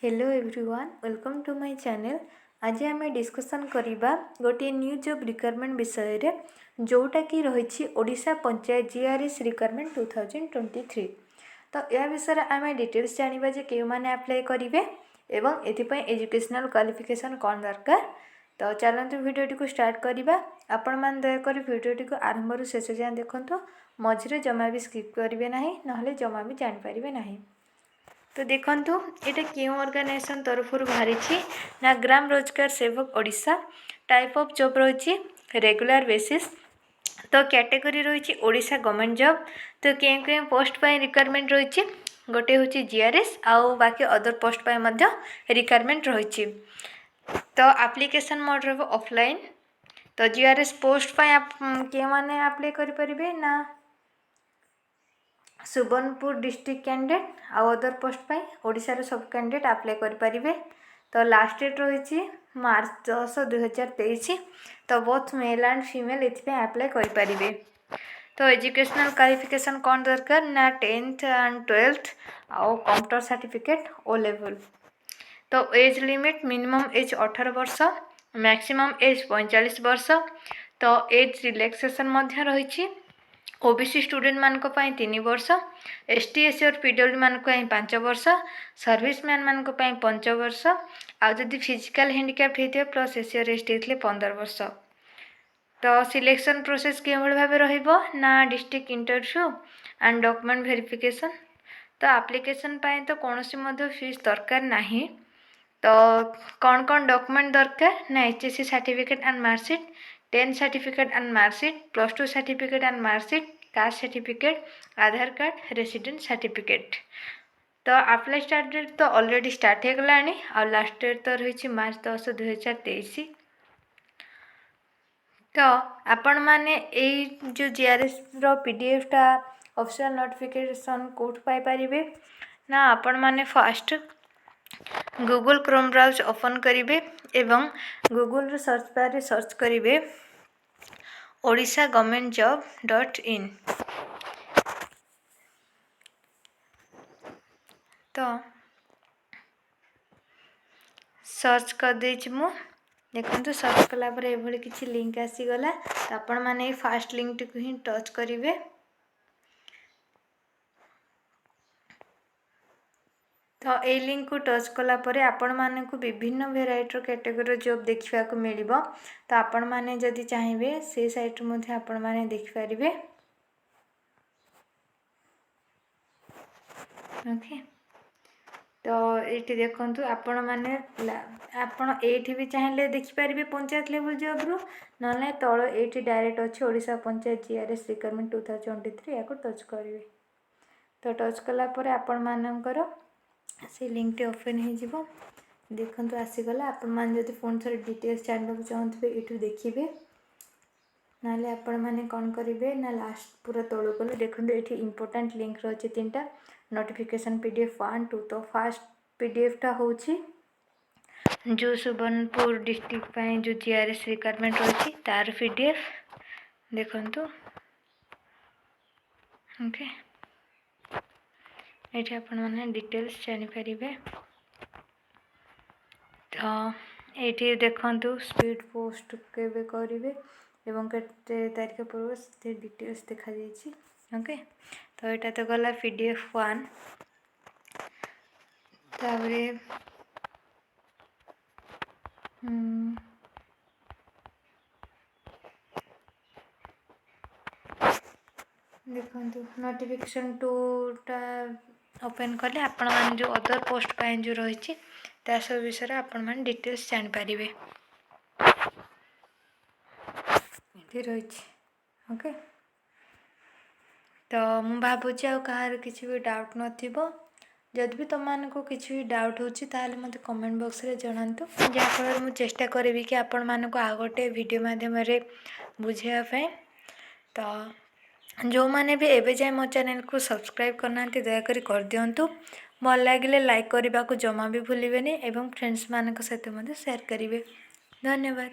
Hello everyone, welcome to my channel. आज आम discussion करवा गोटे न्यू जॉब रिक्वायरमेंट विषय रे जोटा कि रही ओडिशा पंचायत GRS रिक्वायरमेंट 2023। तो यह विषय आम डिटेल्स जाना जे क्यों मैंने अप्लाई करेंगे एवं एथिपाई एजुकेशनल क्वालिफिकेशन कौन दरकार। तो चलते वीडियोटी को स्टार्ट करवा। आपण मैंने दयाक वीडियोटी को आरंभ रू शेष जाए देखो, मझे जमा भी स्किप करेंगे ना, ना जमा भी जानीपारे ना। तो देखूँ ये क्यों ऑर्गेनाइजेशन तरफ बाहरी ना ग्राम रोजगार सेवक ओडिशा। टाइप ऑफ जॉब रही रेगुलर बेसिस। तो कैटेगरी रही ओडिशा गवर्नमेंट जॉब। तो कें कें पोस्ट पर रिक्वायरमेंट रही गोटे हूँ GRS आउ बाकी अदर पोस्ट पर रिक्वायरमेंट रही। तो एप्लिकेशन मोड रहा ऑफलाइन। तो GRS पोस्ट पर क्यों मैंने अप्लाई करें ना सुबर्णपुर डिस्ट्रिक्ट कैंडिडेट आउ अदर पोस्ट पाई ओडिशार सब कैंडिडेट अप्लाई करें। तो लास्ट डेट रही मार्च 10, 2023। तो बोथ मेल एंड फीमेल ये अप्लाई करें। तो एजुकेशनल क्वालिफिकेशन कौन दरकार ना 10th एंड 12th आउ कंप्यूटर सर्टिफिकेट ओ लेवल। तो एज लिमिट मिनिमम एज 18 वर्ष, मैक्सिमम एज 45 वर्ष। तो एज रिलैक्सेशन रही OBC स्टूडेंट मानक 3 वर्ष, ST SC और PWD मानक 5 वर्ष, सर्विसमैन मानक 5 वर्ष, आउ जदि फिजिकल हैंडिकैप्ट होते प्लस SC और ST होते 15 वर्ष। तो सिलेक्शन प्रोसेस के भाव रहिबो ना district interview and document verification. तो एप्लिकेशन पाए तो कौन सी फीस दरकार नहीं। तो कौन कौन डॉक्यूमेंट दरकार ना HSC certificate and marksheet, 10 certificate and marksheet, +2 certificate and marksheet, caste certificate, Aadhaar card, resident certificate. तो अप्लाई स्टार्ट डेट तो ऑलरेडी स्टार्ट हो गलानी और लास्ट डेट तो रही मार्च 10, 2023। तो आपण माने जो GRS रो PDF टा ऑफिशियल नोटिफिकेशन कोड पाई परिबे ना आपण माने first Google Chrome browse open करेंगे एवं गूगल सर्च बार सर्च करेंगे ओडिशा govt.job.in। तो सर्च कर देछि मु देखो सर्च कलापर ये किसी लिंक आसीगला। तो आपण माने फास्ट लिंक टी को ही टच करेंगे। तो ये लिंक को टच कलापर आपण माने को विभिन्न वेराइटर कैटेगरी जॉब देखा मिल। तो आपण माने जदि चाहिए से साइट मध्य आपण माने देखिपारे। ओके, तो ये देखु आपण माने आपण एठी भी चाहिए देखिपारे पंचायत लेवल जॉब रू ना तल ये डायरेक्ट अच्छे ओडिशा पंचायत GRS रिक्वायरमेंट 2023 या टच करेंगे। तो टच कलापर आपण मानकर से लिंक टे ओपन हो देखो आसीगला। आपण मैंने जब फोन थोड़े डिटेल्स जानवा चाहते ये देखिए ना आपण मैंने कौन करेंगे ना लास्ट पूरा तौल गले देखो ये इंपोर्टेंट लिंक रही 3टा नोटिफिकेशन PDF 1, 2। तो फास्ट PDF टा हूँ जो सुबर्णपुर डिस्ट्रिक्ट जो GRS रिक्वायरमेंट रही तार PDF देखु। ओके, ये आपण मैंने डिटेल्स जानीपारे। तो ये देखु स्पीड पोस्ट के करेंगे एवं केते तारीख पूर्व से डिटेल्स देखा जाइए। ओके, तो यहाँ तो गला PDF 1। ताबरे देखो नोटिफिकेशन 2 टा ओपन कले आपण मैंने जो अदर पोस्ट पाए जो रही सब विषय आपण मैंने डिटेल्स जानीपारे रही। ओके, तो मु भावुची आ कहार किसी भी डाउट नथिबो। जदि भी तुम मानक किसी भी डाउट होची ताले मते कमेंट बॉक्स रे जणांतु जहाँफल मु चेष्टा करी कि आपण मानक आ गोटे वीडियो माध्यम रे बुझाइबा पई। तो जो माने भी एबे जाए मो चैनल को सब्सक्राइब करना दयाकोरी कर दियंतु। भल लगे लाइक करने को जमा भी भूलिबेनी एवं फ्रेंड्स मानक सहित शेयर करेंगे। धन्यवाद।